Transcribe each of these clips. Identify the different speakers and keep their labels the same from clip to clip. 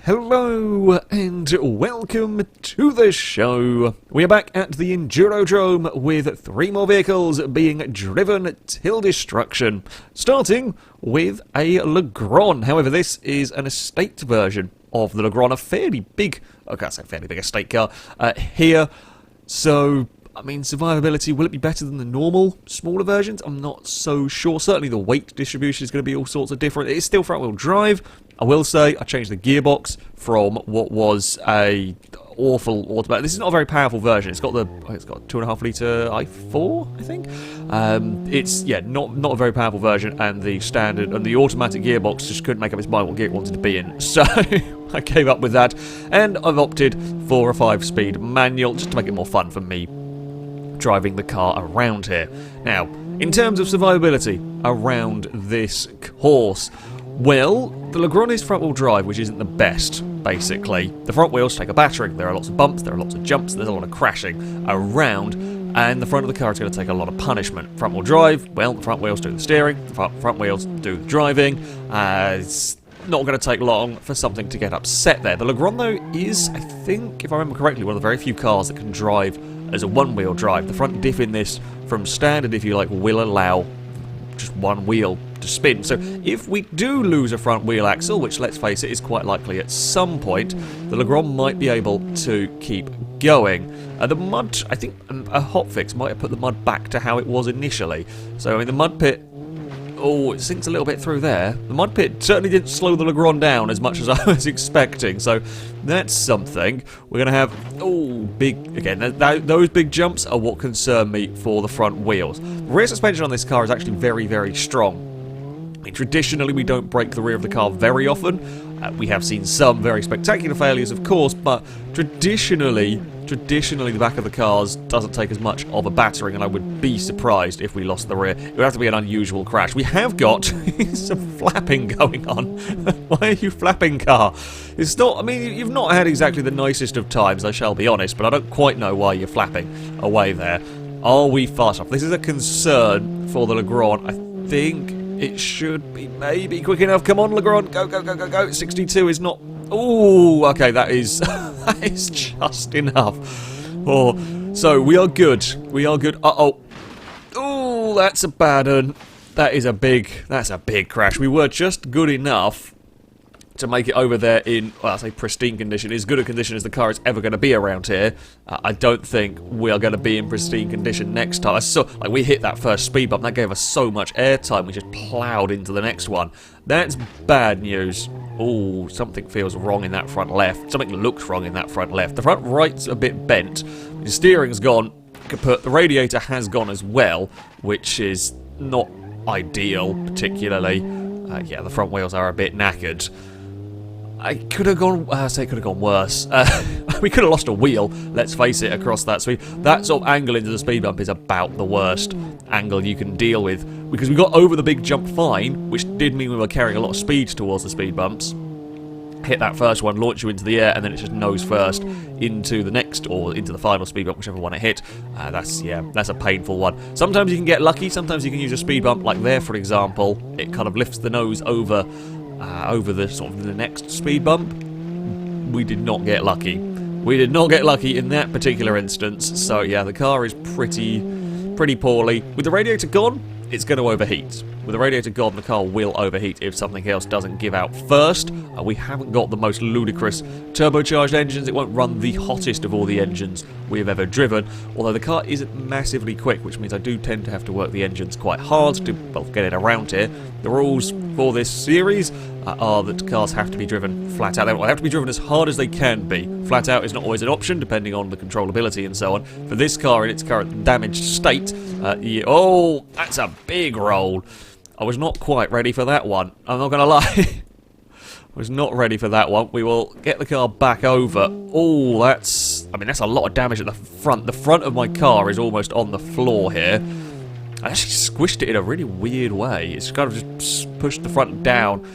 Speaker 1: Hello and welcome to the show. We are back at the Endurodrome with 3 more vehicles being driven till destruction, starting with a Lagron. However, this is an estate version of the Lagron, a fairly big, okay, I say fairly big estate car here. So, I mean, survivability, will it be better than the normal, smaller versions? I'm not so sure. Certainly the weight distribution is going to be all sorts of different. It is still front-wheel drive. I will say I changed the gearbox from what was a awful automatic. This is not a very powerful version. It's got a 2.5 litre i4, I think. It's not a very powerful version, and the standard and the automatic gearbox just couldn't make up its mind what gear it wanted to be in. So I gave up with that, and I've opted for a 5-speed manual just to make it more fun for me driving the car around here. Now, in terms of survivability around this course, well, the Lagron is front-wheel drive, which isn't the best, basically. The front wheels take a battering, there are lots of bumps, there are lots of jumps, there's a lot of crashing around, and the front of the car is going to take a lot of punishment. Front-wheel drive, well, the front wheels do the steering, the front wheels do the driving. It's not going to take long for something to get upset there. The Lagron, though, is, I think, if I remember correctly, one of the very few cars that can drive as a one-wheel drive. The front diff in this, from standard, if you like, will allow just one wheel to spin. So if we do lose a front wheel axle, which, let's face it, is quite likely at some point, the Lagron might be able to keep going. The mud, I think a hotfix might have put the mud back to how it was initially. So, I mean, the mud pit, oh, it sinks a little bit through there. The mud pit certainly didn't slow the Lagron down as much as I was expecting, so that's something. We're going to have, oh, big, again, those big jumps are what concern me for the front wheels. The rear suspension on this car is actually very, very strong. I mean, traditionally, we don't break the rear of the car very often. We have seen some very spectacular failures, of course, but traditionally, the back of the cars doesn't take as much of a battering, and I would be surprised if we lost the rear. It would have to be an unusual crash. We have got some flapping going on. Why are you flapping, car? It's not, I mean, you've not had exactly the nicest of times, I shall be honest, but I don't quite know why you're flapping away there. Are we fast enough? This is a concern for the Lagron. I think it should be maybe quick enough. Come on, Lagron. Go, go, go, go, go. 62 is not... Ooh, okay, that is that is just enough. Oh, so we are good. We are good. Uh-oh. Ooh, that's a bad one. That's a big crash. We were just good enough to make it over there in, well, I say pristine condition, as good a condition as the car is ever going to be around here. I don't think we are going to be in pristine condition next time. Like, we hit that first speed bump, that gave us so much airtime, we just ploughed into the next one. That's bad news. Oh, something feels wrong in that front left. Something looks wrong in that front left. The front right's a bit bent. The steering's gone. The radiator has gone as well, which is not ideal, particularly. Yeah, the front wheels are a bit knackered. I could have gone, it could have gone worse. We could have lost a wheel, let's face it, across that speed. That sort of angle into the speed bump is about the worst angle you can deal with, because we got over the big jump fine, which did mean we were carrying a lot of speed towards the speed bumps. Hit that first one, launch you into the air, and then it's just nose first into the next, or into the final speed bump, whichever one it hit. That's a painful one. Sometimes you can get lucky, sometimes you can use a speed bump, like there, for example. It kind of lifts the nose over the sort of the next speed bump. We did not get lucky. We did not get lucky in that particular instance. So yeah, the car is pretty poorly. With the radiator gone, it's going to overheat. With the radiator gone, the car will overheat if something else doesn't give out first. We haven't got the most ludicrous turbocharged engines. It won't run the hottest of all the engines we have ever driven, although the car isn't massively quick, which means I do tend to have to work the engines quite hard to, well, get it around here. The rules for this series are that cars have to be driven flat out. They have to be driven as hard as they can be. Flat out is not always an option, depending on the controllability and so on. For this car in its current damaged state, oh, that's a big roll. I was not quite ready for that one. I'm not going to lie. I was not ready for that one. We will get the car back over. Oh, that's a lot of damage at the front. The front of my car is almost on the floor here. I actually squished it in a really weird way. It's kind of just pushed the front down.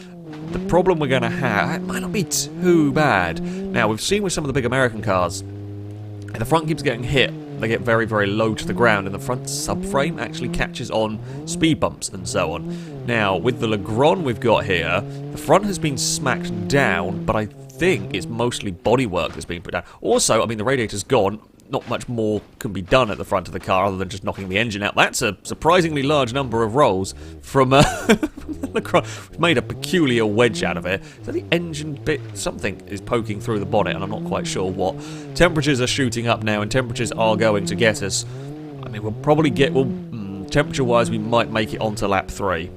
Speaker 1: The problem we're going to have, it might not be too bad. Now, we've seen with some of the big American cars, if the front keeps getting hit, they get very, very low to the ground, and the front subframe actually catches on speed bumps and so on. Now, with the Lagron we've got here, the front has been smacked down, but I think it's mostly bodywork that's being put down. Also, I mean, the radiator's gone. Not much more can be done at the front of the car other than just knocking the engine out. That's a surprisingly large number of rolls from Lagron. We've made a peculiar wedge out of it. So the engine bit, something is poking through the bonnet, and I'm not quite sure what. Temperatures are shooting up now, and temperatures are going to get us. I mean, we'll probably get, temperature-wise, we might make it onto lap 3.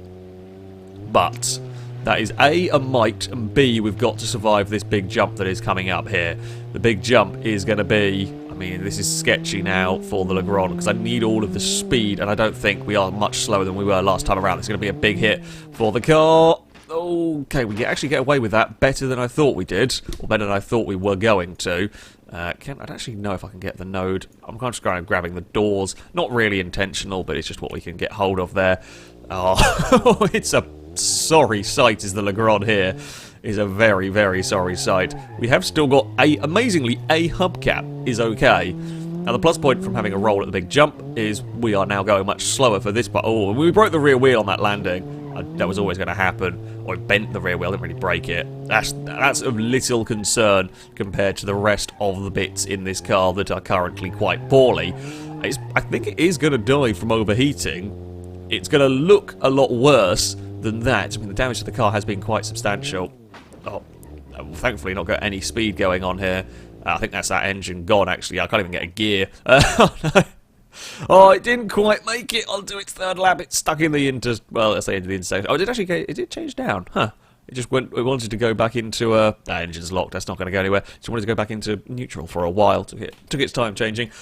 Speaker 1: But that is A, a might, and B, we've got to survive this big jump that is coming up here. The big jump is going to be, I mean, this is sketchy now for the Lagron, because I need all of the speed, and I don't think we are much slower than we were last time around. It's going to be a big hit for the car. Okay, we actually get away with that better than I thought we did, or better than I thought we were going to. I don't actually know if I can get the node. I'm kind of just grabbing the doors. Not really intentional, but it's just what we can get hold of there. Oh, it's a sorry sight is the Lagron here. Is a very, very sorry sight. We have still got amazingly, a hubcap is okay. Now the plus point from having a roll at the big jump is we are now going much slower for this part. Oh, we broke the rear wheel on that landing. That was always going to happen. Or bent the rear wheel, didn't really break it. That's of little concern compared to the rest of the bits in this car that are currently quite poorly. I think it is going to die from overheating. It's going to look a lot worse than that. I mean, the damage to the car has been quite substantial. Oh, thankfully not got any speed going on here. I think that's that engine gone, actually. I can't even get a gear. Oh, no. Oh, it didn't quite make it onto its third lap. It's stuck in the well, let's say into the intersection. Oh, it did actually it did change down. Huh. It just went, it wanted to go back into, that engine's locked, that's not going to go anywhere. It wanted to go back into neutral for a while. Took its time changing.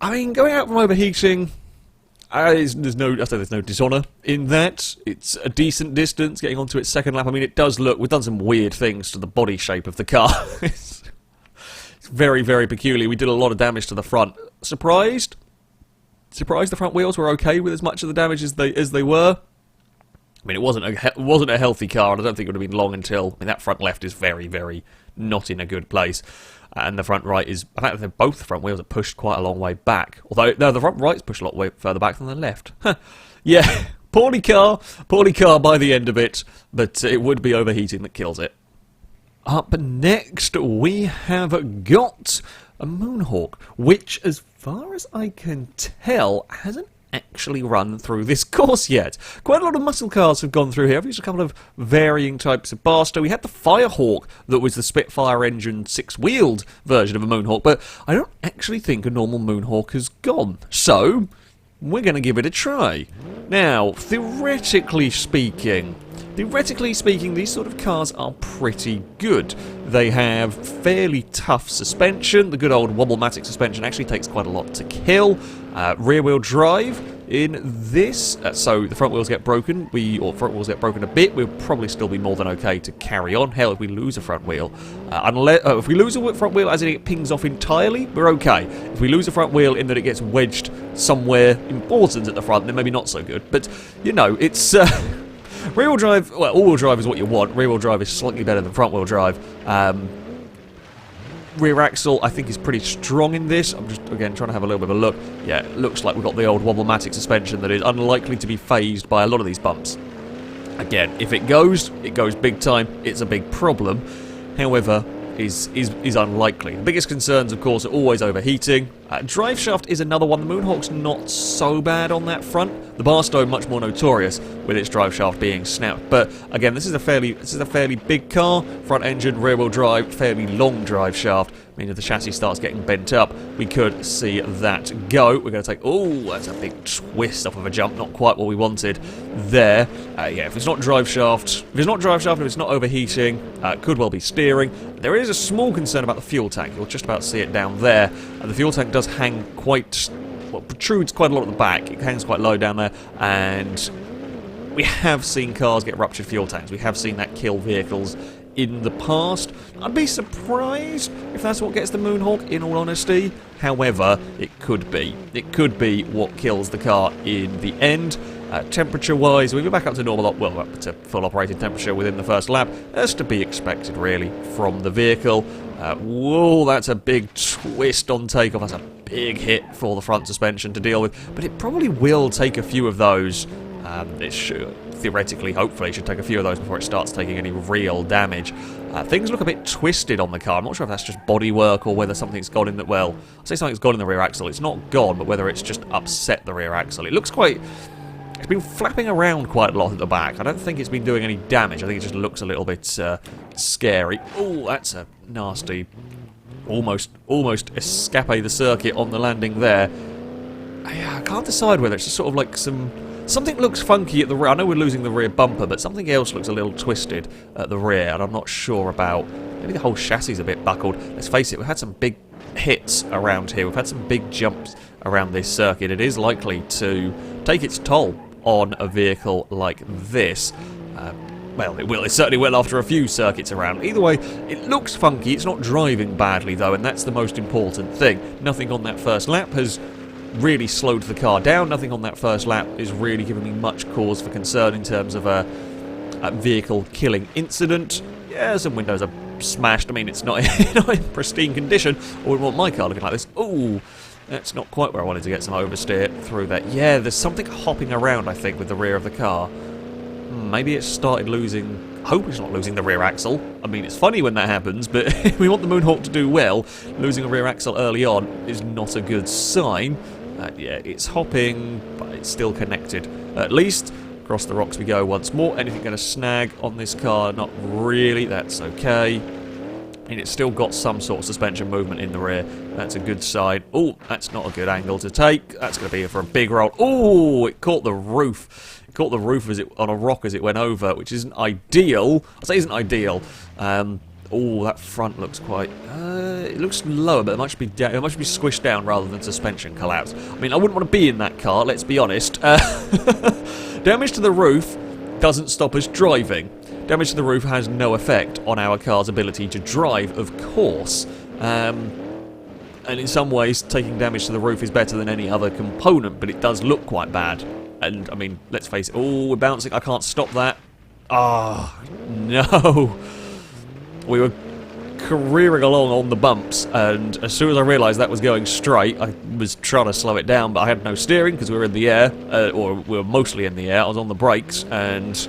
Speaker 1: I mean, going out from overheating, there's no dishonour in that. It's a decent distance getting onto its second lap. I mean, it does look, we've done some weird things to the body shape of the car. It's very, very peculiar. We did a lot of damage to the front. Surprised the front wheels were okay with as much of the damage as they were. I mean, it wasn't a healthy car, and I don't think it would have been long until. I mean, that front left is very, very not in a good place, and the front right is. I think both the front wheels are pushed quite a long way back. Although no, the front right's pushed a lot way further back than the left. Huh. Yeah, poorly car by the end of it, but it would be overheating that kills it. Up next, we have got a Moonhawk, which, as far as I can tell, hasn't actually run through this course yet. Quite a lot of muscle cars have gone through here. I've used a couple of varying types of Barstow. We had the Firehawk that was the Spitfire engine 6-wheeled version of a Moonhawk, but I don't actually think a normal Moonhawk has gone. So, we're going to give it a try. Now, theoretically speaking, these sort of cars are pretty good. They have fairly tough suspension. The good old Wobblematic suspension actually takes quite a lot to kill. Rear-wheel drive in this, so the front wheels get broken, front wheels get broken a bit, we'll probably still be more than okay to carry on. Hell, if we lose a front wheel, if we lose a front wheel as in it pings off entirely, we're okay. If we lose a front wheel in that it gets wedged somewhere important at the front, then maybe not so good. But, you know, it's... rear-wheel drive, well, all-wheel drive is what you want. Rear-wheel drive is slightly better than front-wheel drive. Rear axle, I think, is pretty strong in this. I'm just, again, trying to have a little bit of a look. Yeah, it looks like we've got the old Wobblematic suspension that is unlikely to be phased by a lot of these bumps. Again, if it goes big time. It's a big problem. However, is unlikely. The biggest concerns, of course, are always overheating. Drive shaft is another one. The Moonhawk's not so bad on that front. The Barstow much more notorious with its drive shaft being snapped. But again, this is a fairly big car. Front engine, rear wheel drive, fairly long drive shaft. I mean, if the chassis starts getting bent up, we could see that go. We're going to take... Oh, that's a big twist off of a jump. Not quite what we wanted there. Yeah, if it's not drive shaft, if it's not overheating, could well be steering. There is a small concern about the fuel tank. You'll just about see it down there. The fuel tank does hang quite... well, protrudes quite a lot at the back. It hangs quite low down there, and we have seen cars get ruptured fuel tanks. We have seen that kill vehicles in the past. I'd be surprised if that's what gets the Moonhawk, in all honesty. However, it could be. It could be what kills the car in the end. Temperature-wise, we were back up to normal, well, up to full operating temperature within the first lap. That's to be expected, really, from the vehicle. Whoa, that's a big twist on takeoff. That's a big hit for the front suspension to deal with. But it probably will take a few of those It should, theoretically, hopefully, should take a few of those before it starts taking any real damage. Things look a bit twisted on the car. I'm not sure if that's just bodywork or whether something's gone in the... Well, I say something's gone in the rear axle. It's not gone, but whether it's just upset the rear axle. It looks quite... It's been flapping around quite a lot at the back. I don't think it's been doing any damage. I think it just looks a little bit scary. Oh, that's a nasty... Almost escape the circuit on the landing there. I can't decide whether it's just sort of like something looks funky at the rear. I know we're losing the rear bumper, but something else looks a little twisted at the rear, and I'm not sure about. Maybe the whole chassis is a bit buckled. Let's face it, we've had some big hits around here. We've had some big jumps around this circuit. It is likely to take its toll on a vehicle like this. Well, it will. It certainly will after a few circuits around. Either way, it looks funky. It's not driving badly, though, and that's the most important thing. Nothing on that first lap has really slowed the car down. Nothing on that first lap is really giving me much cause for concern in terms of a vehicle-killing incident. Yeah, some windows are smashed. I mean, it's not in pristine condition. I wouldn't want my car looking like this. Ooh, that's not quite where I wanted to get some oversteer through that. Yeah, there's something hopping around, I think, with the rear of the car. Maybe it started losing... I hope it's not losing the rear axle. I mean, it's funny when that happens, but if we want the Moonhawk to do well, losing a rear axle early on is not a good sign. Yeah, it's hopping, but it's still connected. At least, across the rocks we go once more. Anything going to snag on this car? Not really, that's okay. And it's still got some sort of suspension movement in the rear. That's a good sign. Oh, that's not a good angle to take. That's going to be for a big roll. Oh, it caught the roof. It caught the roof on a rock as it went over, which isn't ideal. I say isn't ideal. Oh, that front looks quite... it looks lower, but it might be squished down rather than suspension collapse. I mean, I wouldn't want to be in that car, let's be honest. Damage to the roof doesn't stop us driving. Damage to the roof has no effect on our car's ability to drive, of course. And in some ways, taking damage to the roof is better than any other component, but it does look quite bad. And, I mean, let's face it. Oh, we're bouncing. I can't stop that. Ah, no. We were careering along on the bumps, and as soon as I realised that was going straight, I was trying to slow it down, but I had no steering because we were in the air, or we were mostly in the air. I was on the brakes, and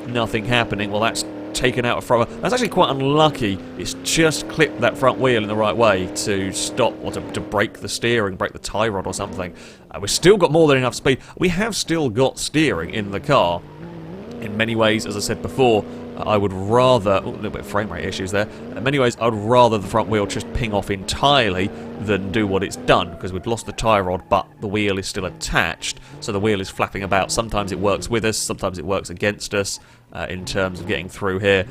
Speaker 1: nothing happening. Well, that's taken out a front. That's actually quite unlucky. It's just clipped that front wheel in the right way to stop, or to break the steering, break the tie rod or something. We've still got more than enough speed. We have still got steering in the car. In many ways, as I said before, I would rather... Oh, a little bit of frame rate issues there. In many ways, I would rather the front wheel just ping off entirely than do what it's done, because we've lost the tie rod, but the wheel is still attached, so the wheel is flapping about. Sometimes it works with us, sometimes it works against us in terms of getting through here.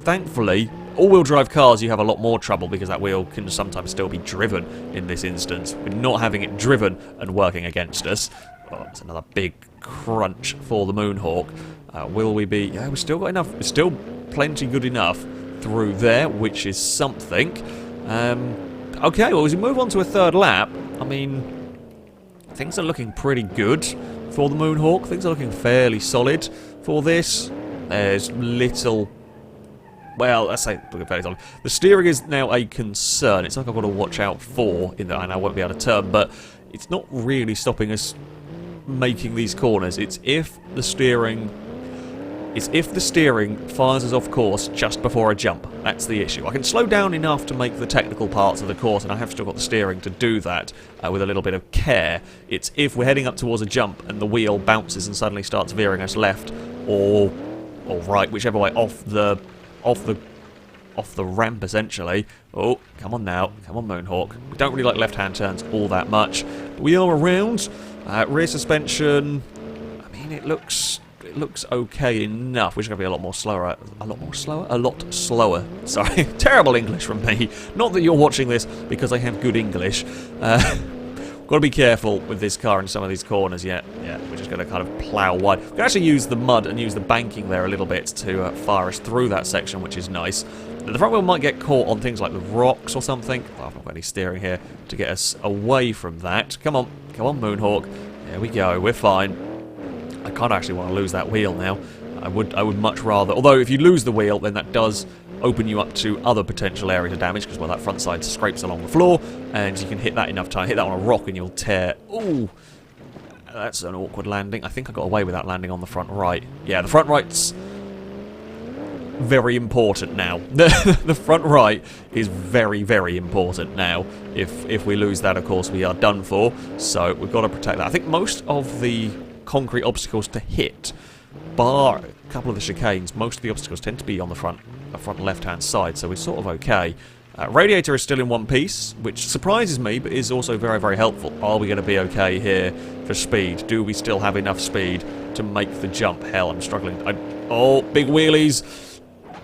Speaker 1: Thankfully, all-wheel drive cars, you have a lot more trouble because that wheel can sometimes still be driven in this instance. We're not having it driven and working against us. Oh, it's another big crunch for the Moonhawk. Will we be... Yeah, we've still got enough. We're still plenty good enough through there, which is something. Okay, well, as we move on to a third lap, I mean, things are looking pretty good for the Moonhawk. Things are looking fairly solid for this. There's little... Well, let's say fairly solid. The steering is now a concern. It's like I've got to watch out for, in that I won't be able to turn, but it's not really stopping us making these corners. It's if the steering fires us off course just before a jump. That's the issue. I can slow down enough to make the technical parts of the course, and I have still got the steering to do that with a little bit of care. It's if we're heading up towards a jump and the wheel bounces and suddenly starts veering us left or right, whichever way, off the ramp, essentially. Oh, come on now. Come on, Moonhawk. We don't really like left-hand turns all that much. But we are around. Rear suspension, I mean, it looks okay enough. We're just going to be a lot slower. Sorry, terrible English from me. Not that you're watching this because I have good English. Got to be careful with this car in some of these corners. Yeah, we're just going to kind of plough wide. We can actually use the mud and use the banking there a little bit to fire us through that section, which is nice. The front wheel might get caught on things like the rocks or something. Oh, I've not got any steering here to get us away from that. Come on, Moonhawk. There we go, we're fine. I kind of actually want to lose that wheel now. I would much rather... Although, if you lose the wheel, then that does open you up to other potential areas of damage, because, well, that front side scrapes along the floor, and you can hit that enough time, hit that on a rock, and you'll tear... Ooh! That's an awkward landing. I think I got away with that landing on the front right. Yeah, the front right's very important now. The front right is very, very important now. If we lose that, of course, we are done for. So we've got to protect that. I think most of the concrete obstacles to hit, bar a couple of the chicanes, most of the obstacles tend to be on the front left-hand side, so we're sort of okay. Radiator is still in one piece, which surprises me, but is also very, very helpful. Are we going to be okay here for speed? Do we still have enough speed to make the jump? Hell, I'm struggling. Oh, big wheelies.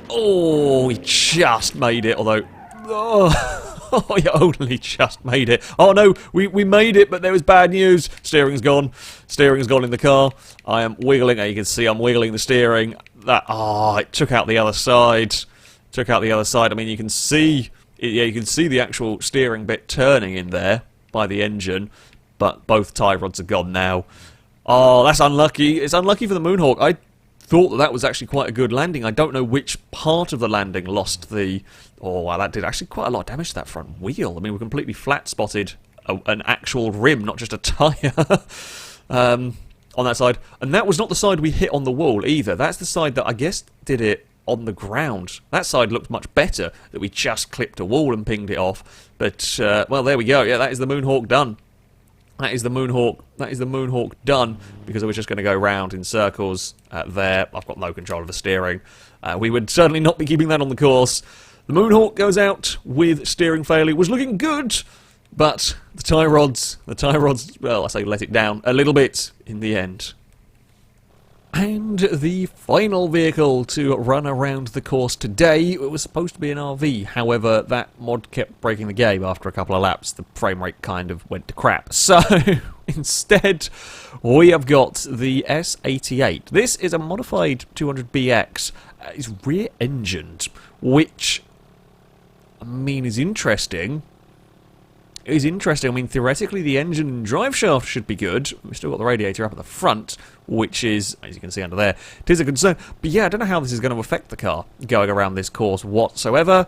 Speaker 1: Oh, we just made it, although... Oh, you only just made it. Oh no, we made it, but there was bad news. Steering's gone. Steering's gone in the car. I am wiggling. You can see I'm wiggling the steering. It took out the other side. Took out the other side. I mean, you can see... Yeah, you can see the actual steering bit turning in there by the engine, but both tie rods are gone now. Oh, that's unlucky. It's unlucky for the Moonhawk. I thought that was actually quite a good landing. I don't know which part of the landing lost the... Oh, wow, that did actually quite a lot of damage to that front wheel. I mean, we completely flat-spotted an actual rim, not just a tyre, on that side. And that was not the side we hit on the wall either. That's the side that I guess did it on the ground. That side looked much better, that we just clipped a wall and pinged it off. But, well, there we go. Yeah, that is the Moonhawk done. That is the Moonhawk done, because I was just going to go round in circles there. I've got no control of the steering. We would certainly not be keeping that on the course. The Moonhawk goes out with steering failure. It was looking good, but the tie rods, well, I say let it down a little bit in the end. And the final vehicle to run around the course today, it was supposed to be an RV. However, that mod kept breaking the game after a couple of laps. The frame rate kind of went to crap. So, instead, we have got the S88. This is a modified 200BX. It's rear-engined, which, I mean, is interesting. It is interesting. I mean, theoretically, the engine and drive shaft should be good. We've still got the radiator up at the front, which is, as you can see under there, it is a concern. But yeah, I don't know how this is going to affect the car going around this course whatsoever.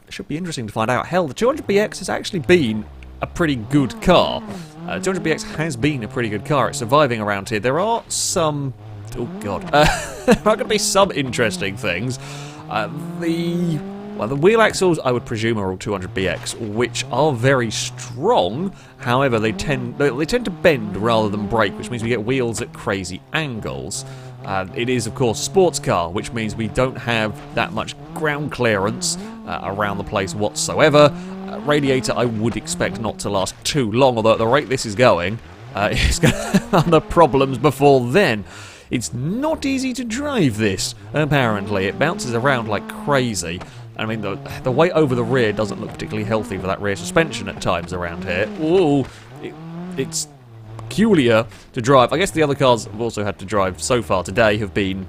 Speaker 1: It should be interesting to find out. Hell, the 200BX has actually been a pretty good car. 200BX has been a pretty good car. It's surviving around here. There are some... Oh, God. There are going to be some interesting things. Well, the wheel axles, I would presume, are all 200BX, which are very strong. However, they tend to bend rather than break, which means we get wheels at crazy angles. It is, of course, a sports car, which means we don't have that much ground clearance around the place whatsoever. Radiator, I would expect not to last too long, although at the rate this is going, it's going to have other problems before then. It's not easy to drive this, apparently. It bounces around like crazy. I mean, the weight over the rear doesn't look particularly healthy for that rear suspension at times around here. Ooh, it's peculiar to drive. I guess the other cars I've also had to drive so far today have been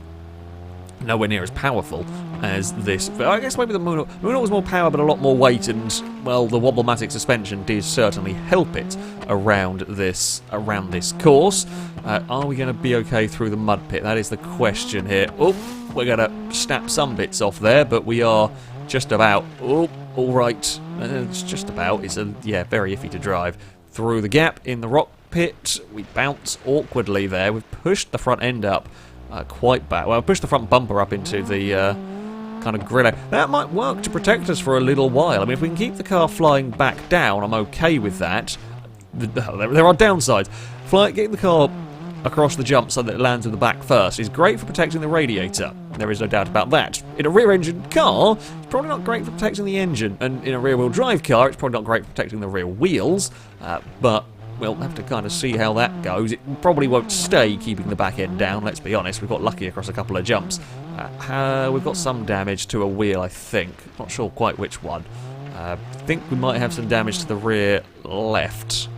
Speaker 1: nowhere near as powerful as this. But I guess maybe the Moonhawk was more power but a lot more weight, and, well, the Wobblematic suspension did certainly help it around this course. Are we going to be okay through the mud pit? That is the question here. Oh, we're going to snap some bits off there, but we are just about... Oh, all right. It's just about. It's, very iffy to drive. Through the gap in the rock pit, we bounce awkwardly there. We've pushed the front end up quite back. Well, pushed the front bumper up into the kind of grill. That might work to protect us for a little while. I mean, if we can keep the car flying back down, I'm okay with that. There are downsides. Getting the car across the jump so that it lands in the back first is great for protecting the radiator. There is no doubt about that. In a rear-engine car, it's probably not great for protecting the engine, and in a rear-wheel drive car, it's probably not great for protecting the rear wheels, but we'll have to kind of see how that goes. It probably won't stay keeping the back end down, let's be honest. We've got lucky across a couple of jumps. We've got some damage to a wheel, I think. Not sure quite which one. I think we might have some damage to the rear left.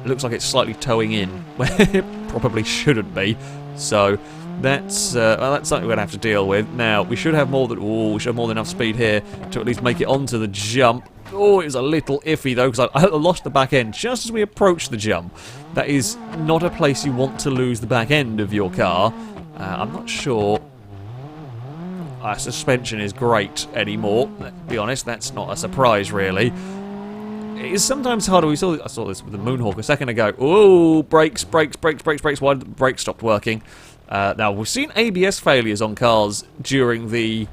Speaker 1: It looks like it's slightly towing in, where it probably shouldn't be. So that's something we're going to have to deal with. Now, we should have more than enough speed here to at least make it onto the jump. Oh, it was a little iffy though, because I lost the back end just as we approached the jump. That is not a place you want to lose the back end of your car. I'm not sure our suspension is great anymore. Let's be honest, that's not a surprise really. it is sometimes harder. I saw this with the Moonhawk a second ago. Oh, brakes. Why did the brakes stopped working? Now, we've seen ABS failures on cars during the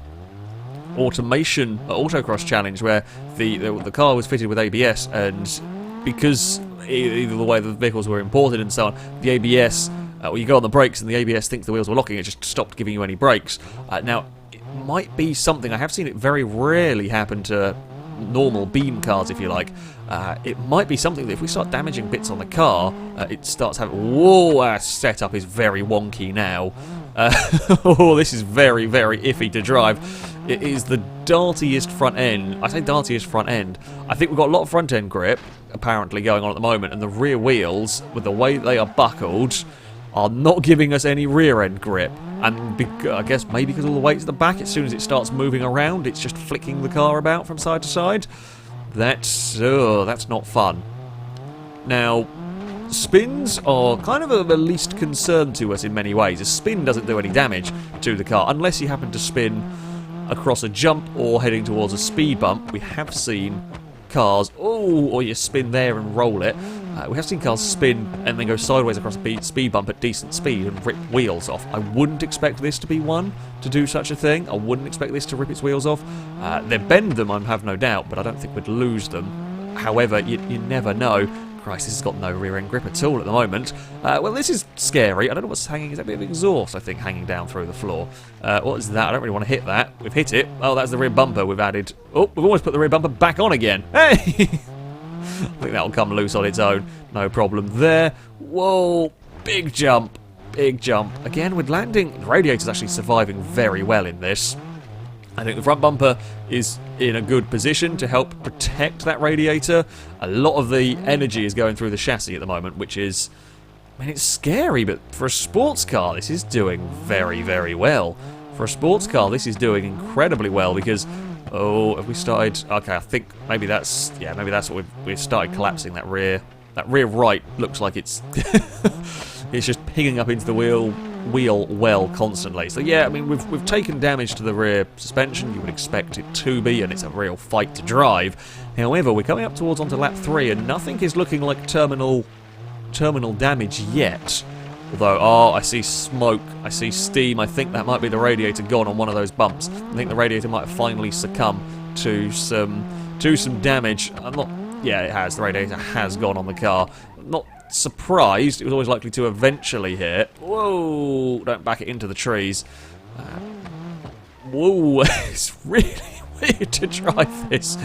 Speaker 1: automation autocross challenge where the car was fitted with ABS, and because either the way the vehicles were imported and so on, the ABS, well, you go on the brakes and the ABS thinks the wheels were locking, it just stopped giving you any brakes. Now, it might be something, I have seen it very rarely happen to normal beam cars, if you like. It might be something that if we start damaging bits on the car, it starts having... Whoa, our setup is very wonky now. Oh, this is very, very iffy to drive. It is the dartiest front end. I say dartiest front end. I think we've got a lot of front end grip, apparently, going on at the moment, and the rear wheels, with the way they are buckled, are not giving us any rear end grip. And I guess maybe because all the weight's at the back, as soon as it starts moving around, it's just flicking the car about from side to side. That's not fun. Now, spins are kind of the least concern to us in many ways. A spin doesn't do any damage to the car, unless you happen to spin across a jump or heading towards a speed bump. We have seen cars, or you spin there and roll it. We have seen cars spin and then go sideways across a speed bump at decent speed and rip wheels off. I wouldn't expect this to be one to do such a thing. I wouldn't expect this to rip its wheels off. They'd bend them, I have no doubt, but I don't think we'd lose them. However, you never know. Christ, this has got no rear end grip at all at the moment. Well, this is scary. I don't know what's hanging. Is that a bit of exhaust, I think, hanging down through the floor? What is that? I don't really want to hit that. We've hit it. Oh, that's the rear bumper we've added. Oh, we've almost put the rear bumper back on again. Hey! I think that'll come loose on its own. No problem there. Whoa, big jump. Big jump. Again, with landing, the Radiator's actually surviving very well in this. I think the front bumper is in a good position to help protect that Radiator. A lot of the energy is going through the chassis at the moment, which is... I mean, it's scary, but for a sports car, this is doing very, very well. For a sports car, this is doing incredibly well because... Oh, have we started... Okay, I think maybe that's... Yeah, maybe that's what we've started collapsing that rear... That rear right looks like it's... it's just picking up into the wheel well constantly. So yeah, I mean, we've taken damage to the rear suspension. You would expect it to be, and it's a real fight to drive. However, we're coming up towards onto lap 3, and nothing is looking like terminal damage yet. Although, oh, I see smoke, I see steam. I think that might be the Radiator gone on one of those bumps. I think the Radiator might have finally succumbed to some damage. I'm not... Yeah, it has. The Radiator has gone on the car. I'm not surprised. It was always likely to eventually hit. Whoa! Don't back it into the trees. Whoa! It's really weird to drive this.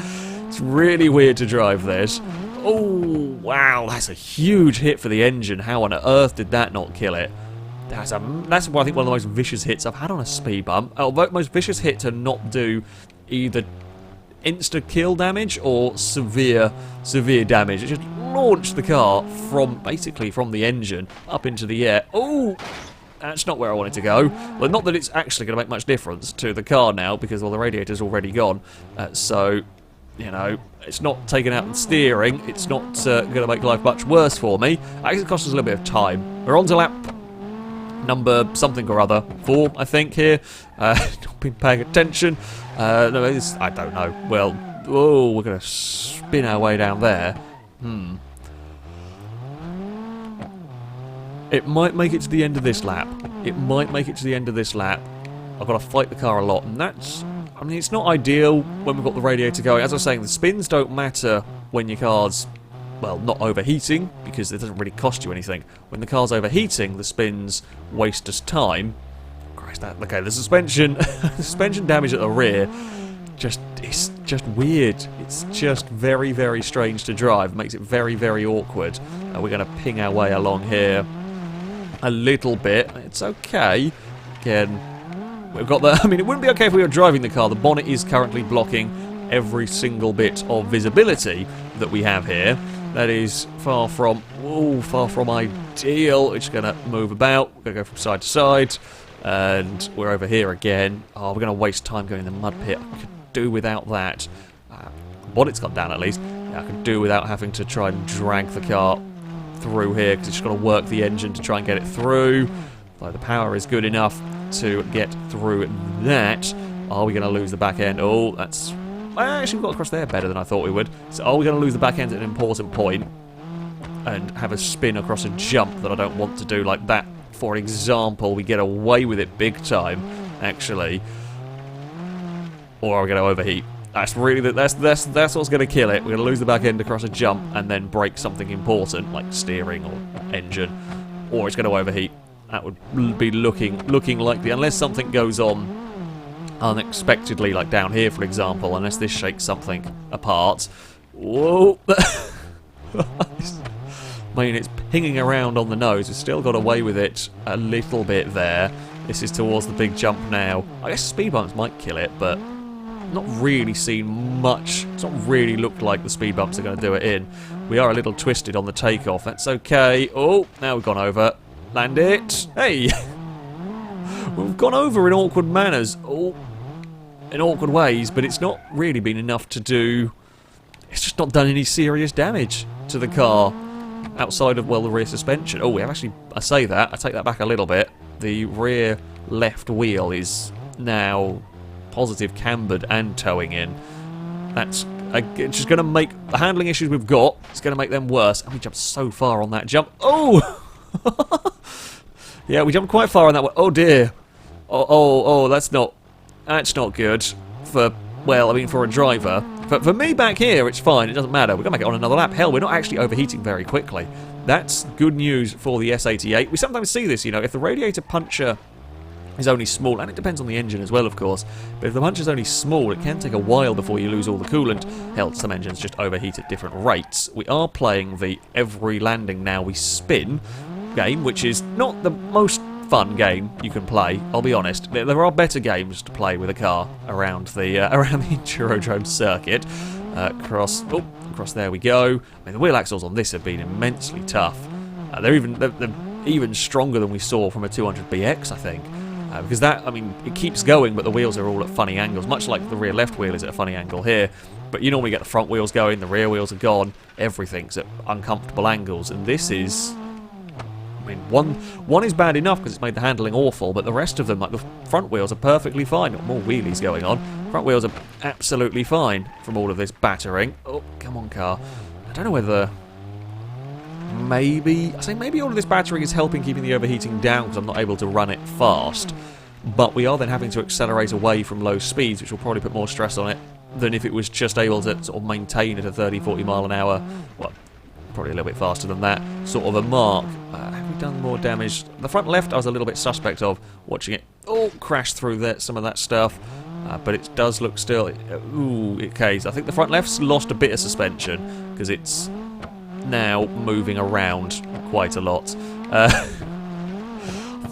Speaker 1: It's really weird to drive this. Oh, wow, that's a huge hit for the engine. How on earth did that not kill it? That's I think one of the most vicious hits I've had on a speed bump. The most vicious hit to not do either insta-kill damage or severe damage. It just launched the car basically from the engine up into the air. Oh! That's not where I wanted to go. Well, not that it's actually going to make much difference to the car now, because, well, the Radiator's already gone. So... You know, it's not taken out in steering. It's not going to make life much worse for me. I guess it costs us a little bit of time. We're on to lap number something or other. 4, I think, here. Not been paying attention. No, I don't know. Well, oh, we're going to spin our way down there. It might make it to the end of this lap. It might make it to the end of this lap. I've got to fight the car a lot, and that's... I mean, it's not ideal when we've got the Radiator going. As I was saying, the spins don't matter when your car's, well, not overheating, because it doesn't really cost you anything. When the car's overheating, the spins waste us time. Christ, okay, the suspension damage at the rear, it's just weird. It's just very, very strange to drive. It makes it very, very awkward. We're going to ping our way along here a little bit. It's okay. Again... We've got the... I mean, it wouldn't be okay if we were driving the car. The bonnet is currently blocking every single bit of visibility that we have here. That is far from ideal. It's going to move about. We're going to go from side to side. And we're over here again. Oh, we're going to waste time going in the mud pit. I could do without that. Bonnet's gone down at least. Yeah, I could do without having to try and drag the car through here, because it's just got to work the engine to try and get it through. Though the power is good enough to get through that. Are we going to lose the back end? Oh, that's actually we got across there better than I thought we would. So are we going to lose the back end at an important point and have a spin across a jump that I don't want to do like that? For example, we get away with it big time, actually. Or are we going to overheat? That's really that's what's going to kill it. We're going to lose the back end across a jump and then break something important like steering or engine, or it's going to overheat. That would be looking likely, unless something goes on unexpectedly, like down here, for example. Unless this shakes something apart. Whoa! I mean, it's pinging around on the nose. We've still got away with it a little bit there. This is towards the big jump now. I guess speed bumps might kill it, but not really seen much. It's not really looked like the speed bumps are going to do it in. We are a little twisted on the takeoff. That's okay. Oh, now we've gone over. Land it. Hey! We've gone over in awkward manners. Oh, in awkward ways, but it's not really been enough to do... It's just not done any serious damage to the car. Outside of, well, the rear suspension. Oh, we have actually... I say that. I take that back a little bit. The rear left wheel is now... positive cambered and towing in. That's just going to make the handling issues we've got, it's going to make them worse. And we jumped so far on that jump. Oh! Yeah, we jumped quite far on that one. Oh dear. Oh, that's not good for, well, I mean, for a driver. But for me back here, it's fine. It doesn't matter. We're going to make it on another lap. Hell, we're not actually overheating very quickly. That's good news for the S88. We sometimes see this, you know, if the radiator puncher is only small, and it depends on the engine as well, of course, but if the punch is only small, it can take a while before you lose all the coolant. Hell, some engines just overheat at different rates. We are playing the every landing now we spin game, which is not the most fun game you can play, I'll be honest. There are better games to play with a car around the Endurodrome circuit. Across there we go. I mean, the wheel axles on this have been immensely tough. They're even stronger than we saw from a 200BX, I think. Because that, I mean, it keeps going, but the wheels are all at funny angles, much like the rear left wheel is at a funny angle here. But you normally get the front wheels going, the rear wheels are gone, everything's at uncomfortable angles, and this is... I mean, one is bad enough because it's made the handling awful, but the rest of them, like the front wheels, are perfectly fine. Got more wheelies going on. Front wheels are absolutely fine from all of this battering. Oh, come on, car. I don't know whether... Maybe all of this battering is helping keeping the overheating down because I'm not able to run it fast. But we are then having to accelerate away from low speeds, which will probably put more stress on it than if it was just able to sort of maintain at a 30-40 mile an hour. Well, probably a little bit faster than that, sort of a mark. Have we done more damage? The front left I was a little bit suspect of, watching it crash through some of that stuff. But it does look still... okay, so I think the front left's lost a bit of suspension because it's now moving around quite a lot. I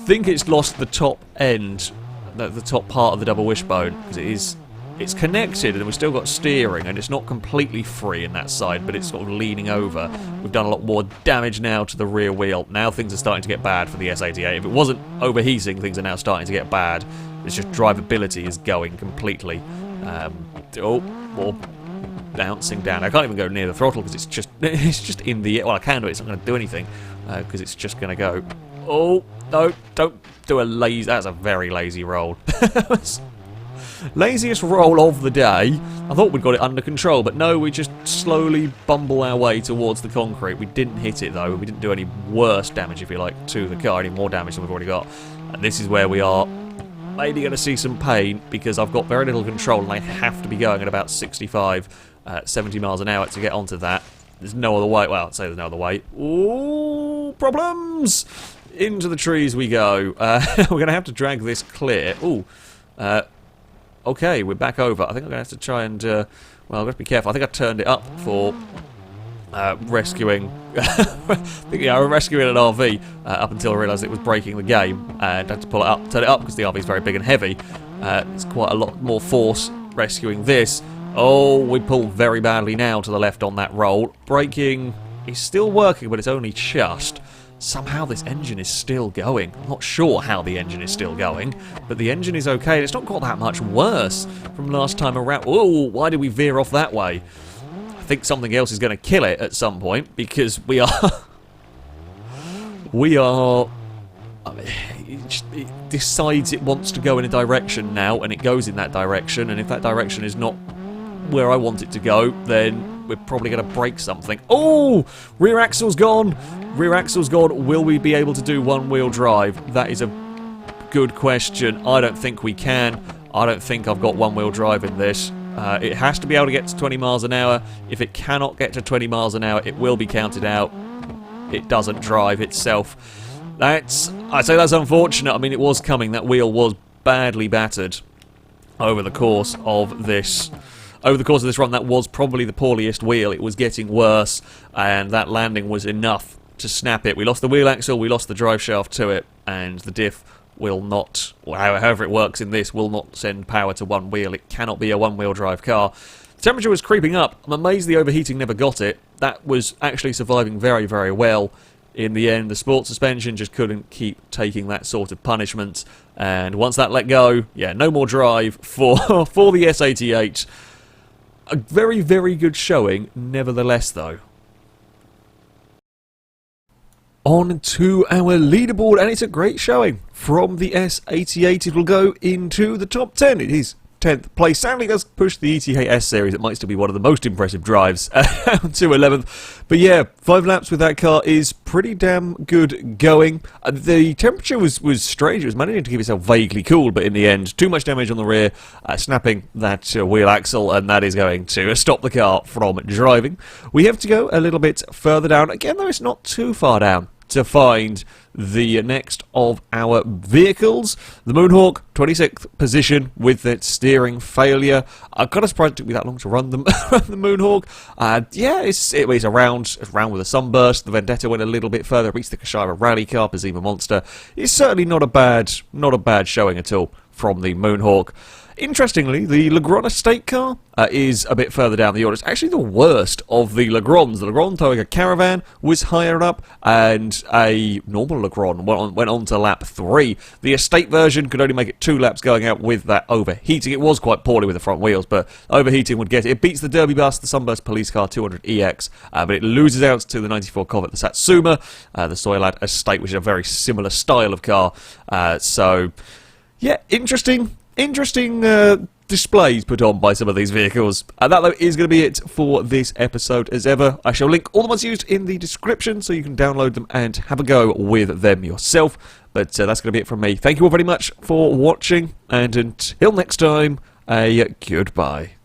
Speaker 1: think it's lost the top end, the top part of the double wishbone, because it's connected and we've still got steering and it's not completely free in that side, but it's sort of leaning over. We've done a lot more damage now to the rear wheel. Now things are starting to get bad for the S88. If it wasn't overheating, things are now starting to get bad. It's just drivability is going completely. Or bouncing down. I can't even go near the throttle because it's just in the air. Well, I can do it. It's not going to do anything because it's just going to go. Oh no! Don't do a lazy. That's a very lazy roll. Laziest roll of the day. I thought we'd got it under control, but no, we just slowly bumble our way towards the concrete. We didn't hit it though. We didn't do any worse damage, if you like, to the car. Any more damage than we've already got. And this is where we are. Maybe going to see some pain because I've got very little control and I have to be going at about 65, 70 miles an hour to get onto that. There's no other way. Well, I'd say there's no other way. Ooh, problems! Into the trees we go. We're going to have to drag this clear. Ooh. Okay, we're back over. I think I'm going to have to try and... well, I've got to be careful. I think I turned it up for rescuing... rescuing an RV up until I realised it was breaking the game. And I had to pull it up, turn it up because the RV is very big and heavy. It's quite a lot more force rescuing this. Oh, we pulled very badly now to the left on that roll. Braking is still working, but it's only just. Somehow this engine is still going. I'm not sure how the engine is still going, but the engine is okay, and it's not got that much worse from last time around. Oh, why did we veer off that way? I think something else is going to kill it at some point, because we are... I mean, it decides it wants to go in a direction now, and it goes in that direction, and if that direction is not where I want it to go, then we're probably going to break something. Oh! Rear axle's gone! Rear axle's gone. Will we be able to do one-wheel drive? That is a good question. I don't think we can. I don't think I've got one-wheel drive in this. It has to be able to get to 20 miles an hour. If it cannot get to 20 miles an hour, it will be counted out. It doesn't drive itself. I'd say that's unfortunate. I mean, it was coming. That wheel was badly battered over the course of this. Over the course of this run, that was probably the poorliest wheel. It was getting worse, and that landing was enough to snap it. We lost the wheel axle, we lost the drive shaft to it, and the diff will not, however it works in this, will not send power to one wheel. It cannot be a one-wheel drive car. The temperature was creeping up. I'm amazed the overheating never got it. That was actually surviving very, very well. In the end, the sport suspension just couldn't keep taking that sort of punishment. And once that let go, yeah, no more drive for, for the S88. A very, very good showing, nevertheless, though. On to our leaderboard, and it's a great showing from the S88. It will go into the top 10. It is 10th place. Sadly, does push the ETH S series. It might still be one of the most impressive drives to 11th. But yeah, 5 laps with that car is pretty damn good going. The temperature was strange. It was managing to keep itself vaguely cool, but in the end, too much damage on the rear, snapping that wheel axle, and that is going to stop the car from driving. We have to go a little bit further down. Again, though, it's not too far down to find the next of our vehicles. The Moonhawk, 26th position with its steering failure. I'm kind of surprised it took me that long to run the Moonhawk. Yeah, it was around with a sunburst. The Vendetta went a little bit further, reached the Kashira rally car, Pazima Monster. It's certainly not a bad showing at all from the Moonhawk. Interestingly, the Lagron estate car is a bit further down the order. It's actually the worst of the Lagrons. The Lagron towing a Caravan was higher up, and a normal Lagron went on to lap 3. The estate version could only make it 2 laps going out with that overheating. It was quite poorly with the front wheels, but overheating would get it. It beats the Derby Bus, the Sunburst Police Car 200EX, but it loses out to the 94 Corvette, the Satsuma, the Soylad estate, which is a very similar style of car. So, yeah, interesting displays put on by some of these vehicles. And that, though, is going to be it for this episode as ever. I shall link all the ones used in the description so you can download them and have a go with them yourself. But that's going to be it from me. Thank you all very much for watching, and until next time, a goodbye.